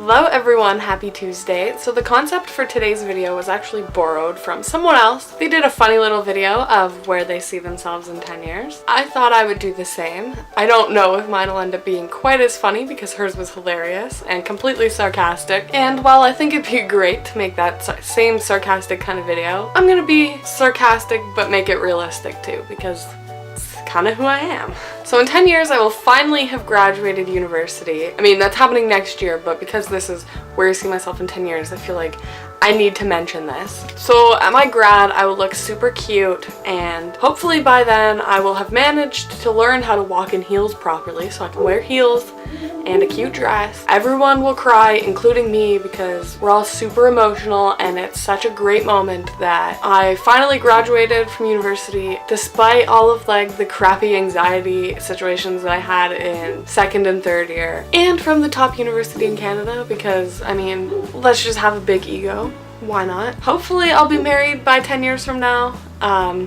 Hello everyone, happy Tuesday. So the concept for today's video was actually borrowed from someone else. They did a funny little video of where they see themselves in 10 years. I thought I would do the same. I don't know if mine will end up being quite as funny because hers was hilarious and completely sarcastic. And while I think it'd be great to make that same sarcastic kind of video, I'm gonna be sarcastic but make it realistic too because it's kind of who I am. So in 10 years I will finally have graduated university. I mean, that's happening next year, but because this is where I see myself in 10 years, I feel like I need to mention this. So at my grad, I will look super cute, and hopefully by then I will have managed to learn how to walk in heels properly so I can wear heels and a cute dress. Everyone will cry, including me, because we're all super emotional and it's such a great moment that I finally graduated from university despite all of like the crappy anxiety situations that I had in second and third year, and from the top university in Canada because, I mean, let's just have a big ego. Why not? Hopefully I'll be married by 10 years from now.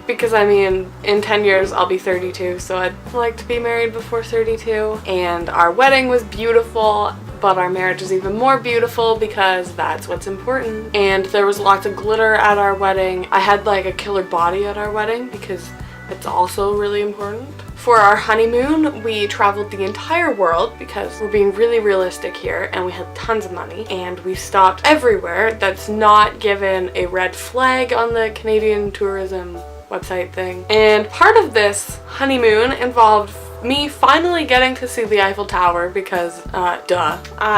Because I mean, in 10 years I'll be 32, so I'd like to be married before 32. And our wedding was beautiful, but our marriage is even more beautiful because that's what's important. And there was lots of glitter at our wedding. I had like a killer body at our wedding because it's also really important. For our honeymoon, we traveled the entire world because we're being really realistic here and we had tons of money, and we stopped everywhere that's not given a red flag on the Canadian tourism website thing. And part of this honeymoon involved me finally getting to see the Eiffel Tower because,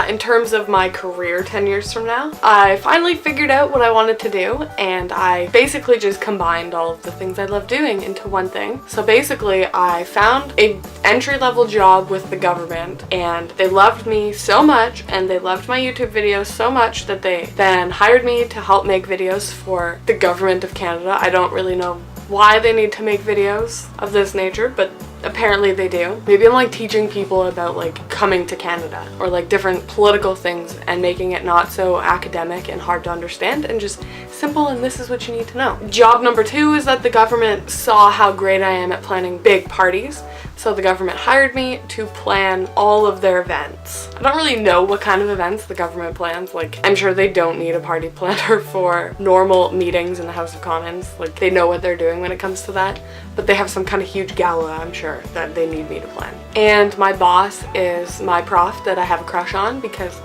in terms of my career 10 years from now, I finally figured out what I wanted to do, and I basically just combined all of the things I love doing into one thing. So basically, I found a entry-level job with the government, and they loved me so much, and they loved my YouTube videos so much that they then hired me to help make videos for the government of Canada. I don't really know why they need to make videos of this nature, but apparently they do. Maybe I'm like teaching people about like coming to Canada or like different political things and making it not so academic and hard to understand and just simple, and this is what you need to know. Job number 2 is that the government saw how great I am at planning big parties, so the government hired me to plan all of their events. I don't really know what kind of events the government plans. Like, I'm sure they don't need a party planner for normal meetings in the House of Commons. Like, they know what they're doing when it comes to that, but they have some kind of huge gala, I'm sure, that they need me to plan. And my boss is my prof that I have a crush on because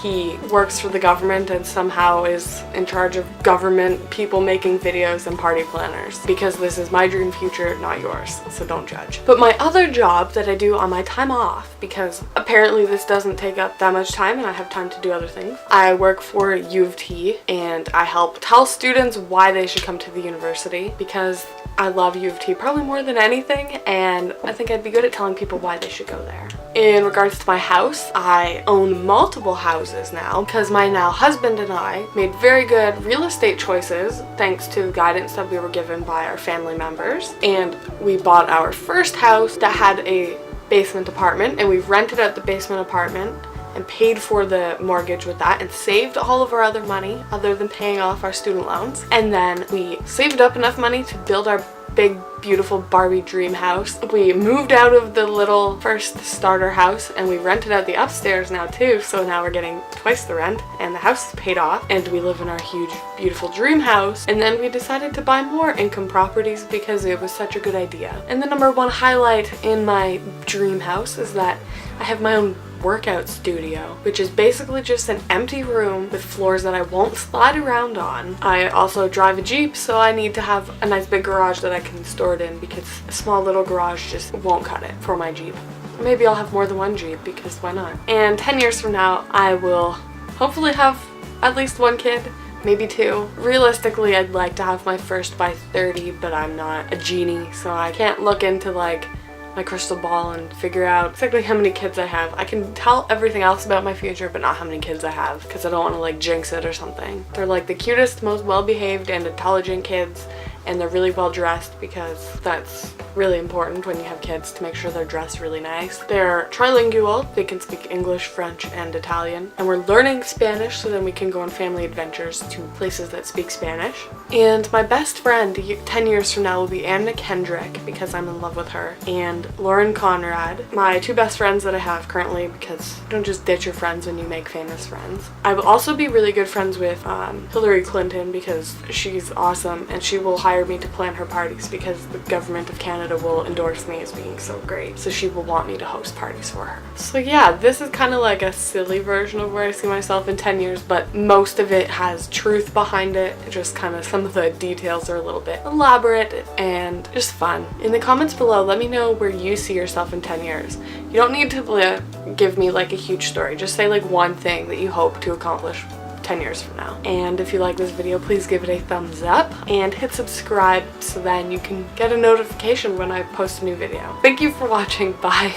he works for the government and somehow is in charge of government people making videos and party planners, because this is my dream future, not yours, so don't judge. But my other job that I do on my time off, because apparently this doesn't take up that much time and I have time to do other things, I work for U of T and I help tell students why they should come to the university because I love U of T probably more than anything, and I think I'd be good at telling people why they should go there. In regards to my house, I own multiple houses now because my now husband and I made very good real estate choices thanks to the guidance that we were given by our family members. And we bought our first house that had a basement apartment, and we rented out the basement apartment and paid for the mortgage with that and saved all of our other money other than paying off our student loans. And then we saved up enough money to build our big beautiful Barbie dream house. We moved out of the little first starter house and we rented out the upstairs now too, so now we're getting twice the rent and the house is paid off and we live in our huge beautiful dream house. And then we decided to buy more income properties because it was such a good idea. And the number one highlight in my dream house is that I have my own workout studio, which is basically just an empty room with floors that I won't slide around on. I also drive a Jeep, so I need to have a nice big garage that I can store it in because a small little garage just won't cut it for my Jeep. Maybe I'll have more than one Jeep because why not? And 10 years from now, I will hopefully have at least one kid, maybe 2. Realistically, I'd like to have my first by 30, but I'm not a genie, so I can't look into like my crystal ball and figure out exactly how many kids I have. I can tell everything else about my future, but not how many kids I have because I don't want to like jinx it or something. They're like the cutest, most well-behaved and intelligent kids, and they're really well dressed because that's really important when you have kids, to make sure they're dressed really nice. They're trilingual. They can speak English, French, and Italian. And we're learning Spanish so then we can go on family adventures to places that speak Spanish. And my best friend 10 years from now will be Anna Kendrick, because I'm in love with her, and Lauren Conrad, my two best friends that I have currently, because you don't just ditch your friends when you make famous friends. I will also be really good friends with Hillary Clinton, because she's awesome and she will hire me to plan her parties because the government of Canada will endorse me as being so great, so she will want me to host parties for her. So yeah, this is kind of like a silly version of where I see myself in 10 years, but most of it has truth behind it. Just kind of some of the details are a little bit elaborate and just fun. In the comments below, let me know where you see yourself in 10 years. You don't need to give me like a huge story, just say like one thing that you hope to accomplish 10 years from now. And if you like this video, please give it a thumbs up and hit subscribe so then you can get a notification when I post a new video. Thank you for watching. Bye.